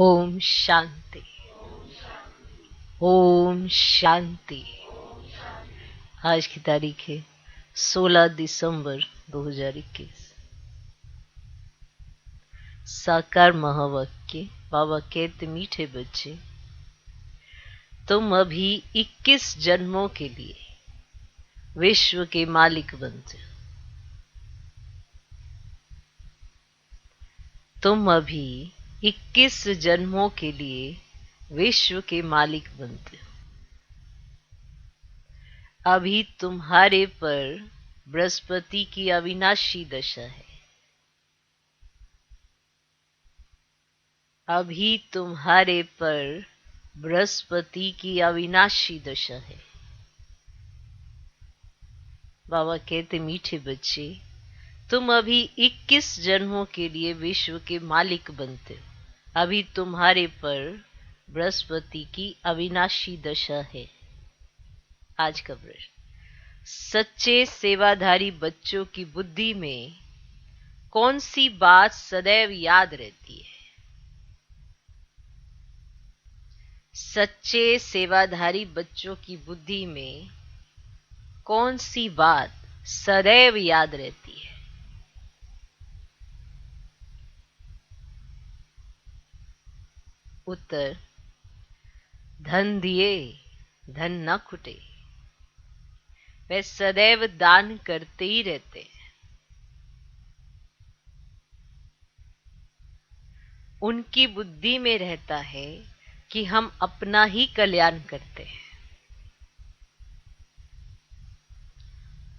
ओम शांति। ओम शांति। आज की तारीख है 16 दिसंबर 2021। साकार महावाक्य। बाबा कहते, मीठे बच्चे, तुम अभी 21 जन्मों के लिए विश्व के मालिक बनते हो। तुम अभी 21 जन्मों के लिए विश्व के मालिक बनते हो। अभी तुम्हारे पर बृहस्पति की अविनाशी दशा है। अभी तुम्हारे पर बृहस्पति की अविनाशी दशा है। बाबा कहते, मीठे बच्चे, तुम अभी 21 जन्मों के लिए विश्व के मालिक बनते हो। अभी तुम्हारे पर बृहस्पति की अविनाशी दशा है। आज का प्रश्न, सच्चे सेवाधारी बच्चों की बुद्धि में कौन सी बात सदैव याद रहती है? सच्चे सेवाधारी बच्चों की बुद्धि में कौन सी बात सदैव याद रहती है? उत्तर, धन दिए धन न खुटे। वे सदैव दान करते ही रहते हैं। उनकी बुद्धि में रहता है कि हम अपना ही कल्याण करते हैं।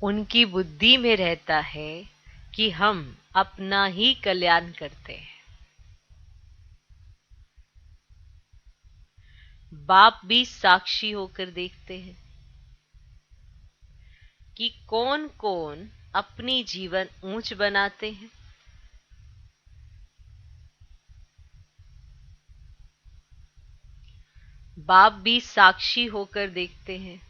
उनकी बुद्धि में रहता है कि हम अपना ही कल्याण करते हैं। बाप भी साक्षी होकर देखते हैं कि कौन कौन अपनी जीवन ऊंच बनाते हैं। बाप भी साक्षी होकर देखते हैं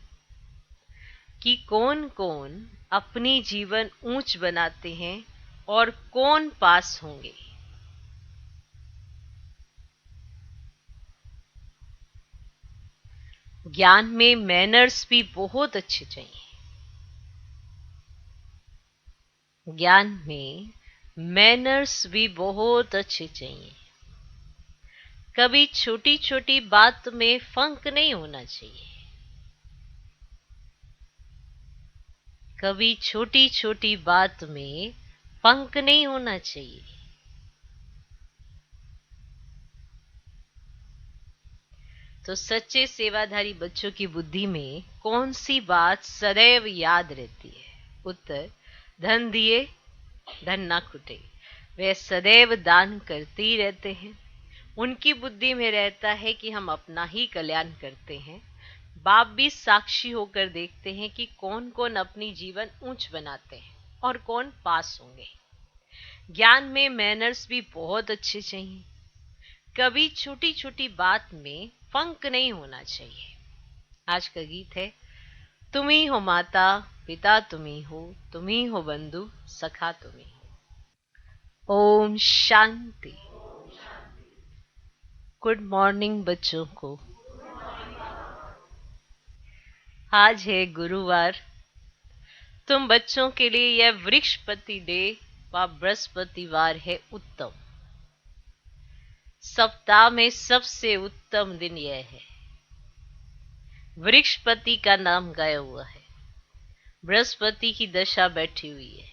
कि कौन कौन अपनी जीवन ऊंच बनाते हैं और कौन पास होंगे। ज्ञान में मैनर्स भी बहुत अच्छे चाहिए। ज्ञान में मैनर्स भी बहुत अच्छे चाहिए। कभी छोटी छोटी बात में फंक नहीं होना चाहिए। कभी छोटी छोटी बात में फंक नहीं होना चाहिए। तो सच्चे सेवाधारी बच्चों की बुद्धि में कौन सी बात सदैव याद रहती है? उत्तर, धन दिए धन ना खुटे। वे सदैव दान करते ही रहते हैं। उनकी बुद्धि में रहता है कि हम अपना ही कल्याण करते हैं। बाप भी साक्षी होकर देखते हैं कि कौन कौन अपनी जीवन ऊंच बनाते हैं और कौन पास होंगे। ज्ञान में मैनर्स भी बहुत अच्छे चाहिए। कभी छोटी छोटी बात में फंक नहीं होना चाहिए। आज का गीत है, तुम ही हो माता पिता, तुम ही हो बंधु सखा, तुम ही हो। ओम शांति। गुड मॉर्निंग बच्चों को। आज है गुरुवार। तुम बच्चों के लिए यह वृक्षपति डे व बृहस्पतिवार है उत्तम। सप्ताह में सबसे उत्तम दिन यह है। वृक्षपति का नाम गाया हुआ है। बृहस्पति की दशा बैठी हुई है।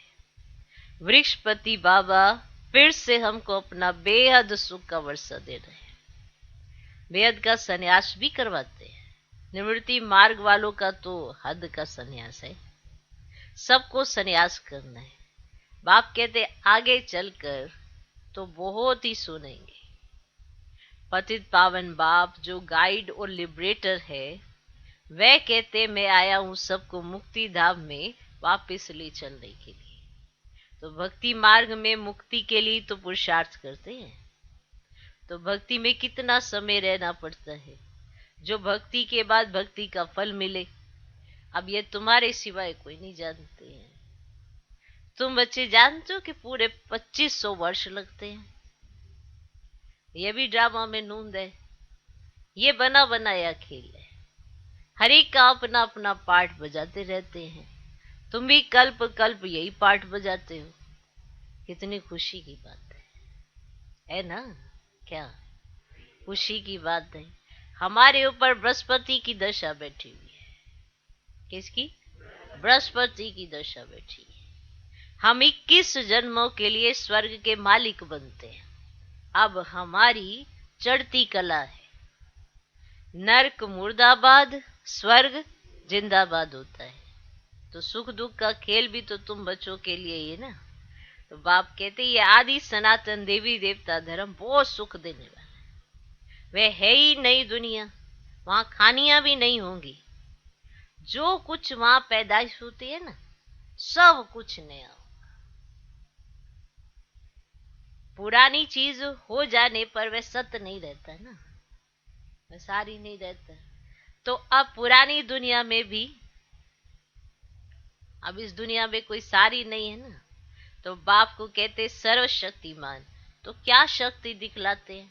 वृक्षपति बाबा फिर से हमको अपना बेहद सुख का वर्षा दे रहे हैं। बेहद का संन्यास भी करवाते हैं। निवृत्ति मार्ग वालों का तो हद का संन्यास है। सबको संन्यास करना है। बाप कहते आगे चलकर तो बहुत ही सुनेंगे। पतित पावन बाप जो गाइड और लिबरेटर है, वह कहते मैं आया हूं सबको मुक्ति धाम में वापस ले चलने के लिए। तो भक्ति मार्ग में मुक्ति के लिए तो पुरुषार्थ करते हैं। तो भक्ति में कितना समय रहना पड़ता है, जो भक्ति के बाद भक्ति का फल मिले। अब ये तुम्हारे सिवाय कोई नहीं जानते हैं। तुम बच्चे जानते हो कि पूरे 2500 वर्ष लगते हैं। ये भी ड्रामा में नूंद है, ये बना बनाया खेल है। हर एक का अपना अपना पार्ट बजाते रहते हैं। तुम भी कल्प कल्प यही पार्ट बजाते हो। कितनी खुशी की बात है ना? क्या खुशी की बात है। हमारे ऊपर बृहस्पति की दशा बैठी हुई है। किसकी? बृहस्पति की दशा बैठी है। हम 21 जन्मों के लिए स्वर्ग के मालिक बनते हैं। अब हमारी चढ़ती कला है। नर्क मुर्दाबाद, स्वर्ग जिंदाबाद होता है। तो सुख दुख का खेल भी तो तुम बच्चों के लिए ही है ना। तो बाप कहते ये आदि सनातन देवी देवता धर्म बहुत सुख देने वाला है। वह है ही नई दुनिया, वहां खानियां भी नहीं होंगी। जो कुछ वहां पैदाइश होती है ना, सब कुछ नया होगा। पुरानी चीज हो जाने पर वह सत्य नहीं रहता ना, वह सारी नहीं रहता। तो अब पुरानी दुनिया में भी, अब इस दुनिया में कोई सारी नहीं है ना। तो बाप को कहते सर्वशक्तिमान। तो क्या शक्ति दिखलाते हैं?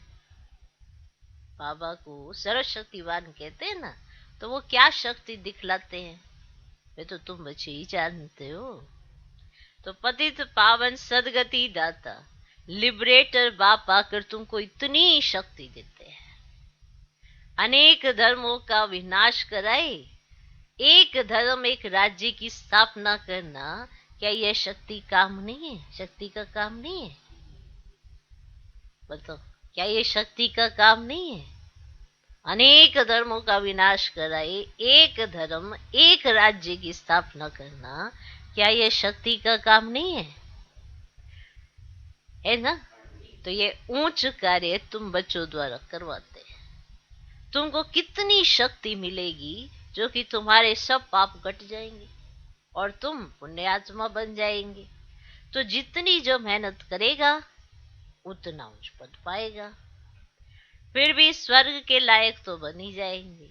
बाबा को सर्वशक्तिमान कहते हैं ना, तो वो क्या शक्ति दिखलाते हैं? वे तो तुम बच्चे ही जानते हो। तो पतित पावन सदगति दाता लिबरेटर बाप आकर तुमको इतनी शक्ति देते हैं। अनेक धर्मों का विनाश कराए, एक धर्म एक राज्य की स्थापना करना, क्या यह शक्ति काम नहीं है? शक्ति का काम नहीं है? बताओ, क्या ये शक्ति का काम नहीं है? अनेक धर्मों का विनाश कराए, एक धर्म एक राज्य की स्थापना करना, क्या ये शक्ति का काम नहीं है? है ना? तो ये ऊंच कार्य तुम बच्चों द्वारा करवाते हैं। तुमको कितनी शक्ति मिलेगी, जो कि तुम्हारे सब पाप कट जाएंगे और तुम पुण्यात्मा बन जाएंगे। तो जितनी जो मेहनत करेगा उतना उच्च पद पाएगा। फिर भी स्वर्ग के लायक तो बन ही जाएंगे,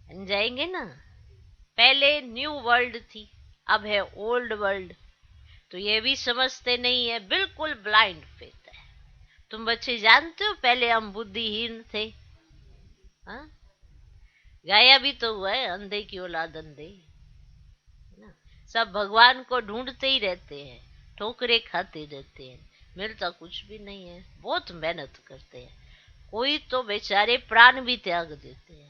बन जाएंगे ना। पहले न्यू वर्ल्ड थी, अब है ओल्ड वर्ल्ड। तो ये भी समझते नहीं है, बिल्कुल ब्लाइंड फेथ है। तुम बच्चे जानते हो पहले हम बुद्धिहीन थे। हाँ, गाया भी तो हुआ है, अंधे की औलाद अंधे ना। सब भगवान को ढूंढते ही रहते हैं, ठोकरे खाते रहते हैं, मिलता कुछ भी नहीं है। बहुत मेहनत करते हैं, कोई तो बेचारे प्राण भी त्याग देते हैं।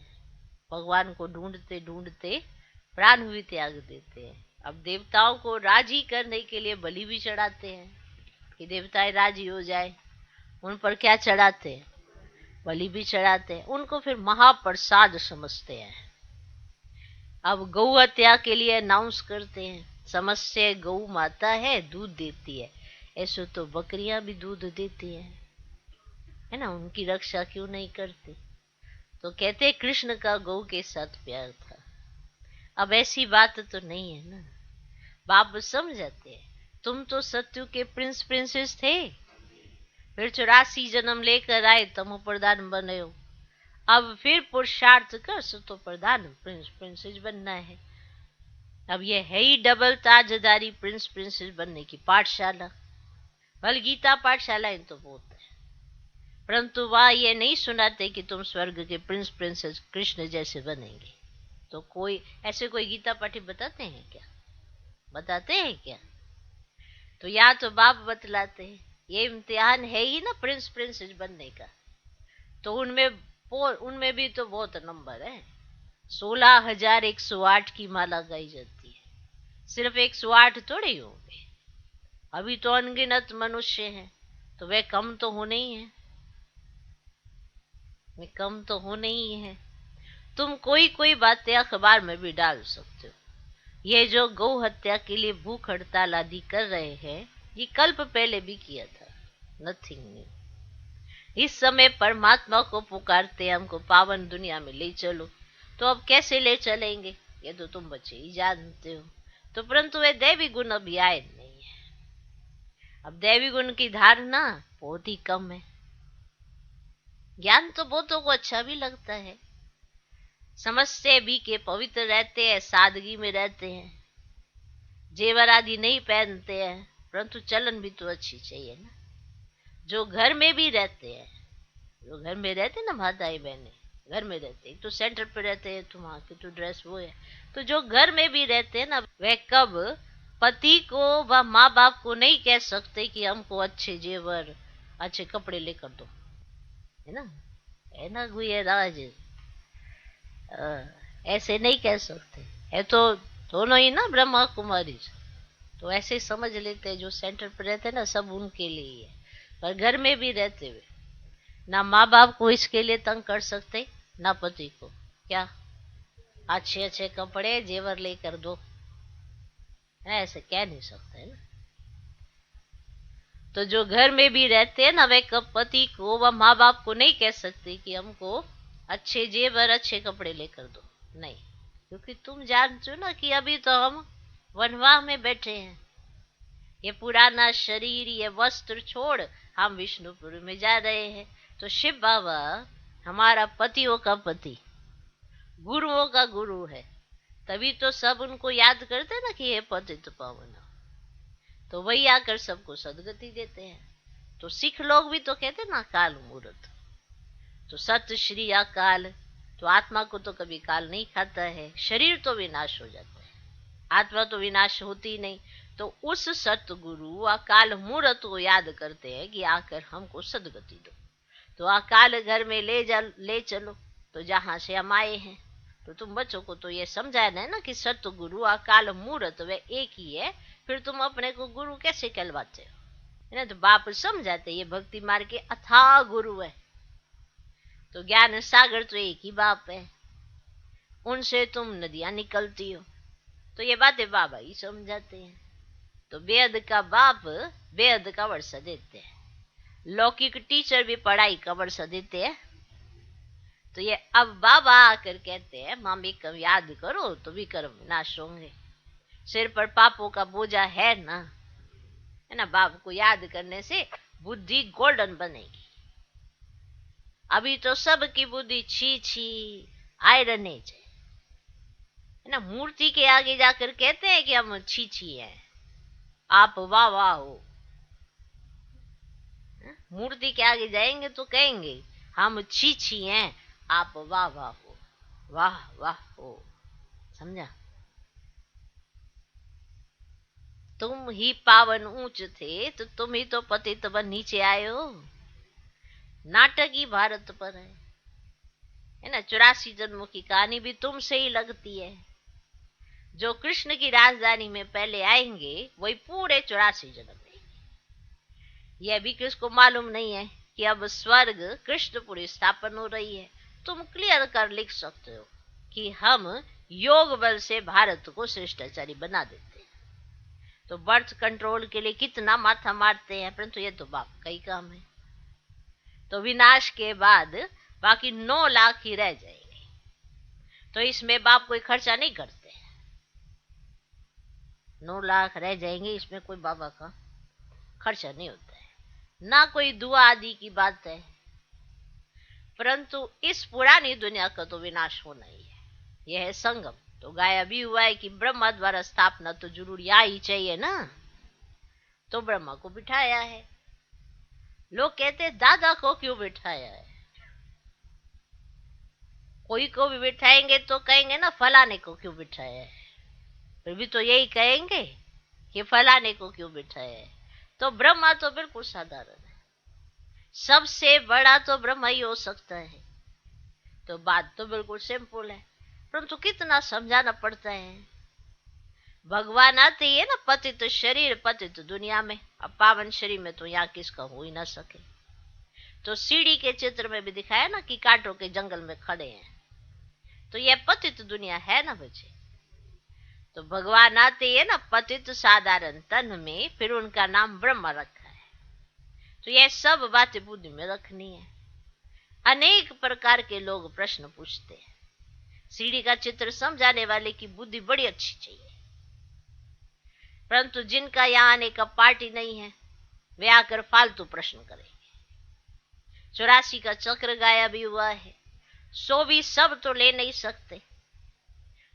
भगवान को ढूंढते ढूंढते प्राण भी त्याग देते हैं। अब देवताओं को राजी करने के लिए बलि भी चढ़ाते हैं कि देवताएं राजी हो जाए। उन पर क्या चढ़ाते हैं? बलि भी चढ़ाते हैं। उनको फिर महाप्रसाद समझते हैं। अब गौ हत्या के लिए अनाउंस करते हैं, समस्या गौ माता है, दूध देती है। ऐसे तो बकरियां भी दूध देती हैं, है ना। उनकी रक्षा क्यों नहीं करते? तो कहते कृष्ण का गौ के साथ प्यार था। अब ऐसी बात तो नहीं है ना। बाप समझाते हैं, तुम तो सत्यु के प्रिंस प्रिंसेस थे, फिर 84 जन्म लेकर आए, तमो प्रधान बने हो। अब फिर पुरुषार्थ कर सतो प्रधान प्रिंस प्रिंसेस बनना है। अब ये है ही डबल ताजदारी प्रिंस प्रिंसेस बनने की पाठशाला। भल गीता पाठशालाएं तो बहुत है, परंतु वह ये नहीं सुनाते कि तुम स्वर्ग के प्रिंस प्रिंसेस कृष्ण जैसे बनेंगे। तो कोई ऐसे कोई गीता पाठी बताते हैं क्या? बताते हैं क्या? तो या तो बाप बतलाते हैं, ये इम्तिहान है ही ना प्रिंस प्रिंसेस बनने का। तो उनमें भी तो बहुत नंबर है। 16,108 की माला गाई जाती है। सिर्फ 108 थोड़े होंगे, अभी तो अनगिनत मनुष्य हैं। तो वे कम तो होने ही है, वे कम तो होने ही है। तुम कोई कोई बातें अखबार में भी डाल सकते हो। ये जो गौ हत्या के लिए भूख हड़ताल आदि कर रहे हैं, ये कल्प पहले भी किया था, नथिंग न्यू। इस समय परमात्मा को पुकारते, हमको पावन दुनिया में ले चलो। तो अब कैसे ले चलेंगे, ये तो तुम बच्चे ही जानते हो। तो परंतु वे दैवी गुण अभी आए नहीं है। अब दैवी गुण की धारणा बहुत ही कम है। ज्ञान तो बहुतों को अच्छा भी लगता है, समझते भी के पवित्र रहते हैं, सादगी में रहते हैं, जेवर आदि नहीं पहनते हैं, परंतु चलन भी तो अच्छी चाहिए ना। जो घर में भी रहते हैं, जो घर में रहते हैं ना माताएं बहने, घर में रहते हैं, तो सेंटर पे रहते हैं, तो वहां की तो ड्रेस वो है। तो जो घर में भी रहते हैं ना, वह कब पति को व माँ बाप को नहीं कह सकते कि हमको अच्छे जेवर अच्छे कपड़े लेकर दो, है ना, है ना गुए राज। ऐसे नहीं कह सकते, है तो दोनों ही ना ब्रह्मा कुमारी, तो ऐसे समझ लेते हैं जो सेंटर पर रहते हैं ना सब उनके लिए ही है। पर घर में भी रहते हुए ना माँ बाप को इसके लिए तंग कर सकते, ना पति को, क्या अच्छे अच्छे कपड़े जेवर लेकर दो, ऐसे कह नहीं सकते है ना। तो जो घर में भी रहते हैं ना, वे कब पति को व माँ बाप को नहीं कह सकते कि हमको अच्छे जेवर अच्छे कपड़े लेकर दो, नहीं, क्योंकि तुम जानते हो ना कि अभी तो हम वनवाह में बैठे हैं, ये पुराना शरीर ये वस्त्र छोड़ हम विष्णुपुर में जा रहे हैं। तो शिव बाबा हमारा पतियों का पति, गुरुओं का गुरु है, तभी तो सब उनको याद करते हैं ना कि ये पतित पावन, तो वही आकर सबको सदगति देते हैं। तो सिख लोग भी तो कहते ना काल मूर्त, तो सत श्री अकाल, तो आत्मा को तो कभी काल नहीं खाता है, शरीर तो विनाश हो जाता है, आत्मा तो विनाश होती नहीं। तो उस सतगुरु अकाल मूर्त को याद करते हैं कि आकर हमको सदगति दो। तो अकाल घर में ले चलो, तो जहां से हम आए हैं, तो तुम बच्चों को तो ये समझाना है ना कि सतगुरु अकाल मूर्त वे एक ही है, फिर तुम अपने को गुरु कैसे कहलवाते हो, है ना। तो बाप समझाते ये भक्ति मार्ग के अथाह गुरु है, तो ज्ञान सागर तो एक ही बाप है, उनसे तुम नदियां निकलती हो, तो ये बातें बाबा ही समझाते हैं। तो बेअद का बाप बेअद का वर्षा देते हैं, लौकिक टीचर भी पढ़ाई का वर्षा देते हैं। तो ये अब बाबा आकर कहते हैं मामी कब याद करो तो विकर्म विनाश होंगे, सिर पर पापों का बोझा है ना, है ना, बाप को याद करने से बुद्धि गोल्डन बनेगी। अभी तो सबकी बुद्धि छी छी आयरन एज है ना, मूर्ति के आगे जाकर कहते हैं कि हम छी छी हैं, आप वाह वाह हो, मूर्ति के आगे जाएंगे तो कहेंगे हम छी छी हैं, आप वाह वाह हो, वाह वाह हो, समझा। तुम ही पावन ऊंच थे तो तुम ही तो पतित बन नीचे आए हो, नाटक ही भारत पर है ना। 84 जन्मों की कहानी भी तुमसे ही लगती है, जो कृष्ण की राजधानी में पहले आएंगे वही पूरे 84 जन्म लेंगे। यह भी किसको मालूम नहीं है कि अब स्वर्ग कृष्णपुरी स्थापन हो रही है। तुम क्लियर कर लिख सकते हो कि हम योग बल से भारत को श्रेष्ठाचारी बना देते हैं, तो बर्थ कंट्रोल के लिए कितना माथा मारते हैं, परंतु ये तो बाप का ही काम है। तो विनाश के बाद बाकी 9 लाख ही रह जाएंगे, तो इसमें बाप कोई खर्चा नहीं करते हैं, 9 लाख रह जाएंगे, इसमें कोई बाबा का खर्चा नहीं होता है, ना कोई दुआ आदि की बात है। परंतु इस पुरानी दुनिया का तो विनाश होना ही है, यह है संगम। तो गाया भी हुआ है कि ब्रह्मा द्वारा स्थापना तो जरूर आ ही चाहिए ना, तो ब्रह्मा को बिठाया है। लोग कहते दादा को क्यों बिठाया है, कोई को भी बिठाएंगे तो कहेंगे ना फलाने को क्यों बिठाया है, फिर भी तो यही कहेंगे कि फलाने को क्यों बिठाया है। तो ब्रह्मा तो बिल्कुल साधारण है, सबसे बड़ा तो ब्रह्मा ही हो सकता है, तो बात तो बिल्कुल सिंपल है, परंतु कितना समझाना पड़ता है। भगवान आते ही है ना पतित शरीर पतित दुनिया में, अब पावन शरीर में तो यहाँ किसका हो ही ना सके। तो सीढ़ी के चित्र में भी दिखाया ना कि कांटों के जंगल में खड़े हैं, तो यह पतित दुनिया है ना बच्चे। तो भगवान आते ही है ना पतित साधारण तन में, फिर उनका नाम ब्रह्मा रखा है। तो यह सब बातें बुद्धि में रखनी है। अनेक प्रकार के लोग प्रश्न पूछते हैं, सीढ़ी का चित्र समझाने वाले की बुद्धि बड़ी अच्छी चाहिए, परंतु जिनका यहाँ आने का पार्टी नहीं है वे आकर फालतू प्रश्न करेंगे। 84 का चक्र गाया भी हुआ है, 100 भी सब तो ले नहीं सकते,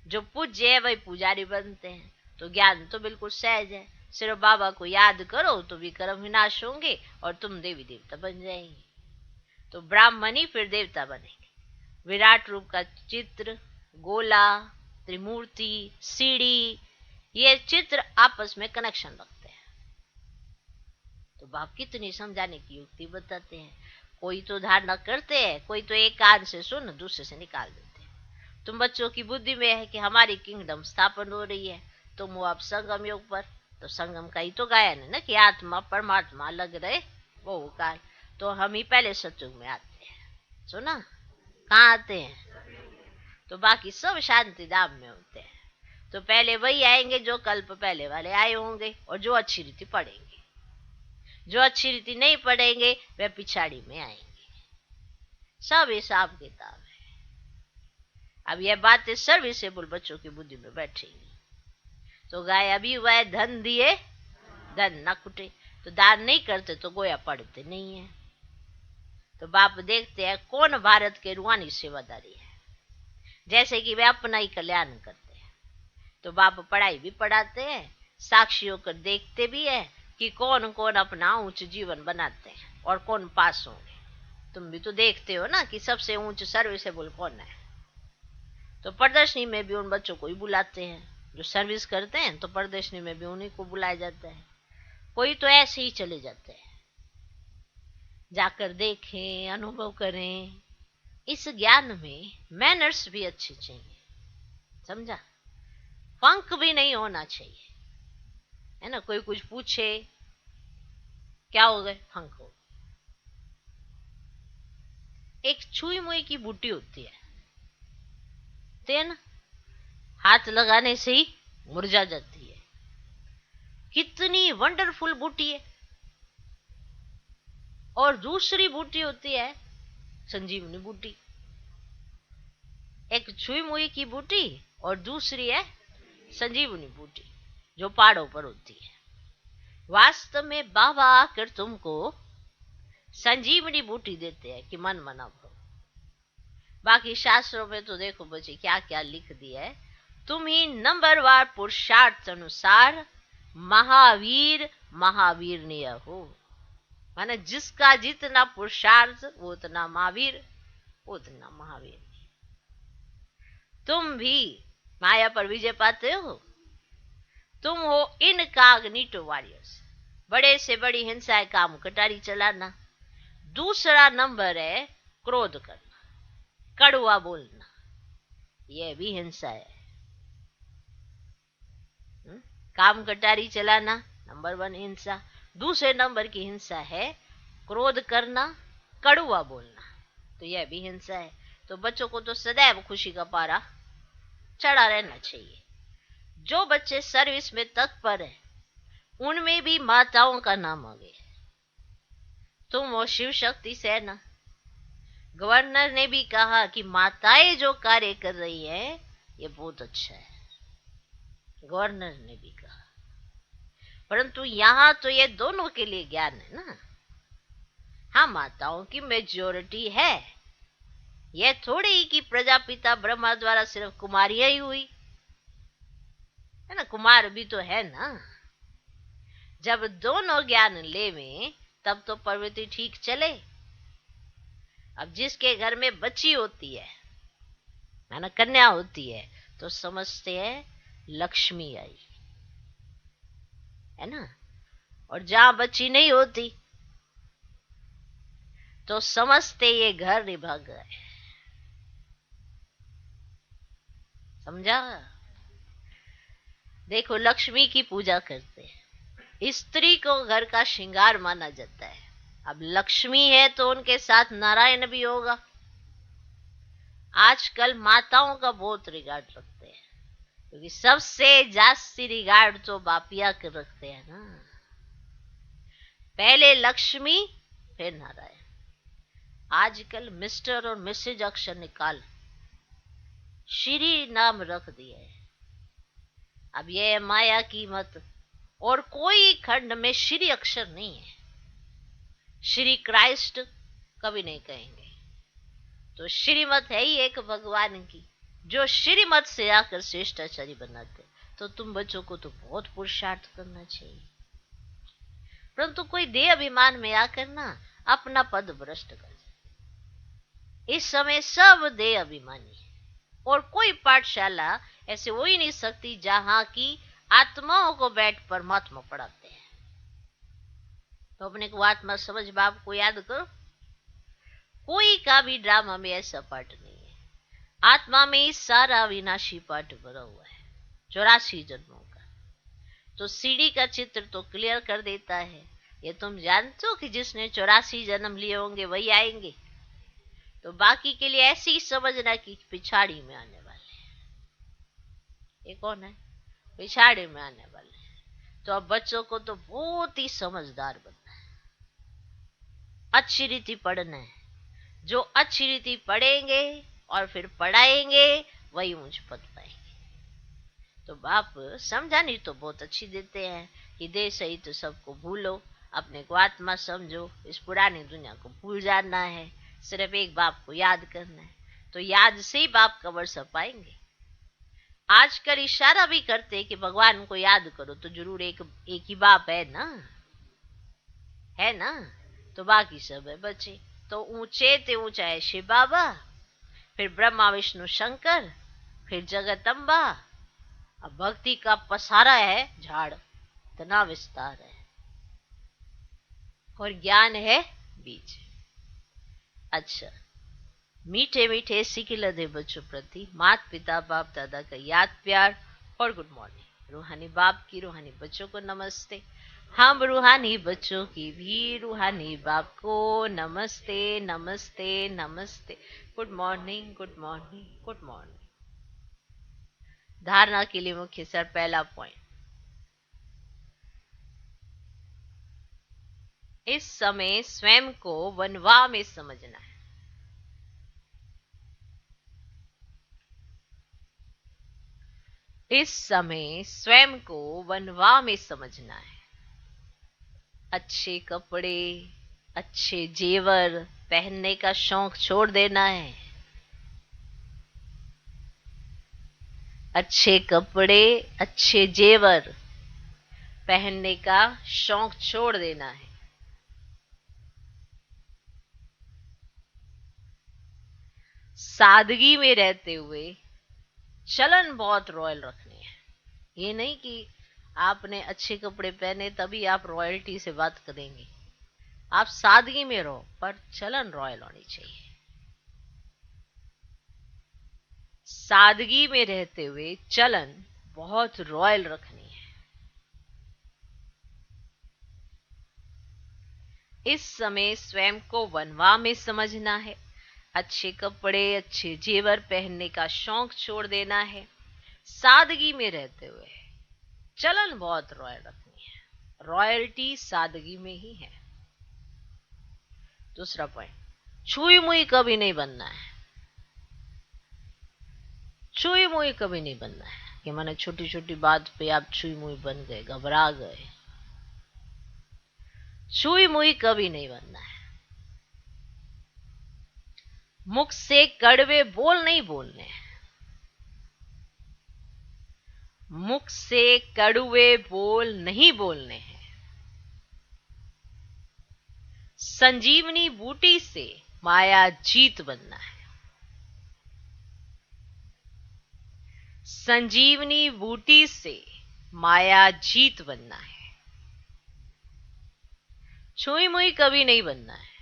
जो पूज्य है वही पुजारी बनते हैं। तो ज्ञान तो बिल्कुल सहज है, सिर्फ बाबा को याद करो तो भी कर्म विनाश होंगे और तुम देवी देवता बन जाएंगे। तो ब्राह्मण ही फिर देवता बनेंगे। विराट रूप का चित्र, गोला, त्रिमूर्ति, सीढ़ी, ये चित्र आपस में कनेक्शन रखते हैं। तो बाप कितनी समझाने की युक्ति बताते हैं। कोई तो धारणा करते हैं, कोई तो एक कान से सुन दूसरे से निकाल देते हैं। तुम बच्चों की बुद्धि में है कि हमारी किंगडम स्थापन हो रही है, तुम हो अब संगम योग पर। तो संगम का ही तो गायन है ना कि आत्मा परमात्मा अलग रहे वो काल। तो हम ही पहले सतयुग में आते हैं। सुना कहाँ आते हैं? तो बाकी सब शांति धाम में होते हैं। तो पहले वही आएंगे जो कल्प पहले वाले आए होंगे और जो अच्छी रीति पढ़ेंगे। जो अच्छी रीति नहीं पढ़ेंगे वे पिछाड़ी में आएंगे। सब हिसाब किताब है। अब यह बातें सर्विसेबल बच्चों की बुद्धि में बैठेंगी। तो गाय अभी हुआ है धन दिए धन न कुटे। तो दान नहीं करते तो गोया पढ़ते नहीं है। तो बाप देखते हैं कौन भारत के रूहानी सेवादारी है, जैसे कि वे अपना ही कल्याण करते हैं। तो बाप पढ़ाई भी पढ़ाते हैं, साक्षी होकर देखते भी है कि कौन कौन अपना ऊंच जीवन बनाते हैं और कौन पास होंगे। तुम भी तो देखते हो ना कि सबसे ऊंच सर्विसेबल कौन है। तो प्रदर्शनी में भी उन बच्चों को ही बुलाते हैं जो सर्विस करते हैं। तो प्रदर्शनी में भी उन्हीं को बुलाया जाता है। कोई तो ऐसे ही चले जाते हैं, जाकर देखें, अनुभव करें। इस ज्ञान में मैनर्स भी अच्छे चाहिए, समझा? फंक भी नहीं होना चाहिए, है ना? कोई कुछ पूछे क्या हो गए, फंक हो। एक छुई मुई की बूटी होती है, तेन हाथ लगाने से ही मुरझा जाती है। कितनी वंडरफुल बूटी है। और दूसरी बूटी होती है संजीवनी बूटी। एक छुई मुई की बूटी और दूसरी है संजीवनी बूटी जो पहाड़ों पर होती है। वास्तव में बाबा आकर तुमको संजीवनी बूटी देते हैं कि मन मना भरो। बाकी शास्त्रों में तो देखो बच्चे क्या क्या लिख दिया है। तुम ही नंबरवार पुरुषार्थ अनुसार महावीर महावीरनीय हो। माने जिसका जितना पुरुषार्थ वो उतना महावीर, उतना महावीर। तुम भी माया पर विजय पाते हो। तुम हो इनकॉग्निटो वॉरियर्स। बड़े से बड़ी हिंसा है काम कटारी चलाना। दूसरा नंबर है क्रोध करना, कड़वा बोलना, यह भी हिंसा है। काम कटारी चलाना नंबर 1 हिंसा। दूसरे नंबर की हिंसा है क्रोध करना, कड़वा बोलना, तो यह भी हिंसा है। तो बच्चों को तो सदैव खुशी का पारा चढ़ा रहना चाहिए। जो बच्चे सर्विस में तत्पर है उनमें भी माताओं का नाम आ गया। तुम हो शिव शक्ति सेना। गवर्नर ने भी कहा कि माताएं जो कार्य कर रही है ये बहुत अच्छा है, गवर्नर ने भी कहा। परंतु यहां तो ये दोनों के लिए ज्ञान है ना। हाँ, माताओं की मेजोरिटी है। यह थोड़ी ही कि प्रजापिता ब्रह्मा द्वारा सिर्फ कुमारियां ही हुई, है ना? कुमार भी तो है ना। जब दोनों ज्ञान लेवे तब तो प्रवृत्ति ठीक चले। अब जिसके घर में बच्ची होती है ना, कन्या होती है, तो समझते हैं लक्ष्मी आई, है ना। और जहां बच्ची नहीं होती तो समझते ये घर निभा गए। समझा? देखो, लक्ष्मी की पूजा करते हैं। स्त्री को घर का श्रृंगार माना जाता है। अब लक्ष्मी है तो उनके साथ नारायण भी होगा। आजकल माताओं का बहुत रिगार्ड रखते हैं, क्योंकि सबसे जास्ती रिगार्ड तो बापिया के रखते हैं ना। पहले लक्ष्मी फिर नारायण। आजकल मिस्टर और मिसेज अक्षर निकाल श्री नाम रख दिए। अब यह माया की मत। और कोई खंड में श्री अक्षर नहीं है। श्री क्राइस्ट कभी नहीं कहेंगे। तो श्रीमत है ही एक भगवान की, जो श्रीमत से आकर श्रेष्ठाचारी बनाते। तो तुम बच्चों को तो बहुत पुरुषार्थ करना चाहिए, परंतु कोई देह अभिमान में आकर ना अपना पद भ्रष्ट कर जाए। इस समय सब देह अभिमानी है, और कोई पाठशाला ऐसे हो ही नहीं सकती जहां की आत्माओं को बैठ परमात्मा पढ़ाते हैं। तो अपने को आत्मा समझ बाप को याद करो। कोई का भी ड्रामा में ऐसा पाठ नहीं है। आत्मा में ही सारा विनाशी पाठ भरा हुआ है, 84 जन्मों का। तो सीढ़ी का चित्र तो क्लियर कर देता है। ये तुम जानते हो कि जिसने 84 जन्म लिए होंगे वही आएंगे। तो बाकी के लिए ऐसी ही समझना कि पिछाड़ी में आने वाले हैं। ये कौन है? पिछाड़ी में आने वाले हैं। तो अब बच्चों को तो बहुत ही समझदार बनना है, अच्छी रीति पढ़ना है। जो अच्छी रीति पढ़ेंगे और फिर पढ़ाएंगे वही ऊंच पद पाएंगे। तो बाप समझानी तो बहुत अच्छी देते हैं कि देह सहित सबको भूलो, अपने को आत्मा समझो, इस पुरानी दुनिया को भूल जाना है, सिर्फ एक बाप को याद करना है। तो याद से ही बाप कवर सब पाएंगे। आजकल इशारा भी करते कि भगवान को याद करो, तो जरूर एक ही बाप है ना, है ना। तो बाकी सब है बच्चे। तो ऊंचे ते ऊंचा है शिव बाबा, फिर ब्रह्मा विष्णु शंकर, फिर जगदम्बा। अब भक्ति का पसारा है झाड़, इतना विस्तार है, और ज्ञान है बीज। अच्छा, मीठे मीठे सिकिलधे बच्चों प्रति माता पिता बाप दादा का याद प्यार और गुड मॉर्निंग। रूहानी बाप की रूहानी बच्चों को नमस्ते। हम रूहानी बच्चों की भी रूहानी बाप को नमस्ते नमस्ते नमस्ते। Good morning good morning good morning. धारणा के लिए मुख्य सर पहला पॉइंट, इस समय स्वयं को वनवा में समझना है। इस समय स्वयं को वनवा में समझना है। अच्छे कपड़े, अच्छे जेवर पहनने का शौक छोड़ देना है। अच्छे कपड़े, अच्छे जेवर पहनने का शौक छोड़ देना है। सादगी में रहते हुए चलन बहुत रॉयल रखने हैं। ये नहीं कि आपने अच्छे कपड़े पहने तभी आप रॉयल्टी से बात करेंगे। आप सादगी में रहो, पर चलन रॉयल होनी चाहिए। सादगी में रहते हुए चलन बहुत रॉयल रखनी है। इस समय स्वयं को वनवा में समझना है। अच्छे कपड़े, अच्छे जेवर पहनने का शौक छोड़ देना है। सादगी में रहते हुए चलन बहुत रॉयल रखनी है। रॉयल्टी सादगी में ही है। दूसरा पॉइंट, छुई मुई कभी नहीं बनना है। छुई मुई कभी नहीं बनना है कि माने छोटी छोटी बात पे आप छुई मुई बन गए, घबरा गए। छुई मुई कभी नहीं बनना है। मुख से कड़वे बोल नहीं बोलने हैं। मुख से कड़वे बोल नहीं बोलने हैं। संजीवनी बूटी से माया जीत बनना है। संजीवनी बूटी से माया जीत बनना है। छुई मुई कभी नहीं बनना है।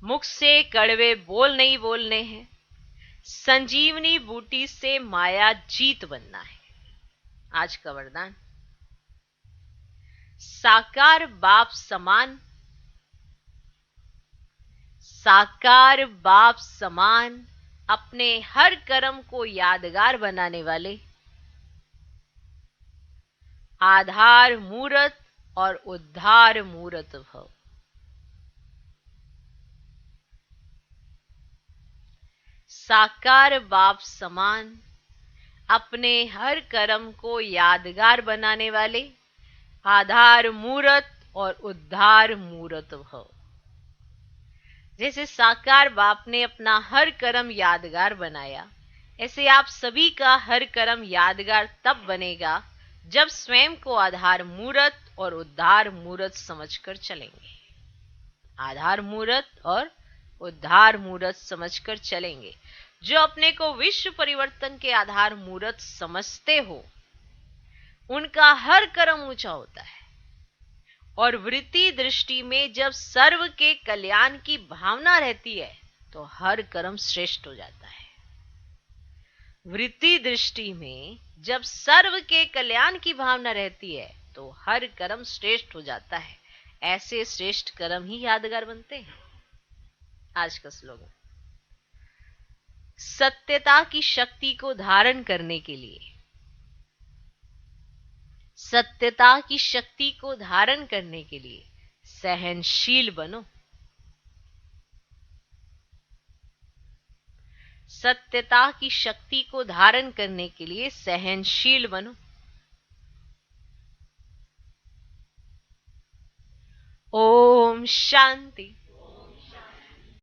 मुख से कड़वे बोल नहीं बोलने हैं। संजीवनी बूटी से माया जीत बनना है। आज का वरदान, साकार बाप समान, साकार बाप समान अपने हर कर्म को यादगार बनाने वाले, आधार मूरत और उद्धार मूरत भव। साकार बाप समान अपने हर कर्म को यादगार बनाने वाले, आधार मूरत और उद्धार मूरत भव। जैसे साकार बाप ने अपना हर कर्म यादगार बनाया, ऐसे आप सभी का हर कर्म यादगार तब बनेगा जब स्वयं को आधार मूर्त और उद्धार मूर्त समझकर चलेंगे। आधार मूर्त और उद्धार मूर्त समझकर चलेंगे। जो अपने को विश्व परिवर्तन के आधार मूर्त समझते हो, उनका हर कर्म ऊंचा होता है और वृत्ति दृष्टि में जब सर्व के कल्याण की भावना रहती है तो हर कर्म श्रेष्ठ हो जाता है। वृत्ति दृष्टि में जब सर्व के कल्याण की भावना रहती है तो हर कर्म श्रेष्ठ हो जाता है। ऐसे श्रेष्ठ कर्म ही यादगार बनते हैं। आज का स्लोगन, सत्यता की शक्ति को धारण करने के लिए, सत्यता की शक्ति को धारण करने के लिए सहनशील बनो। सत्यता की शक्ति को धारण करने के लिए सहनशील बनो। ओम शांति।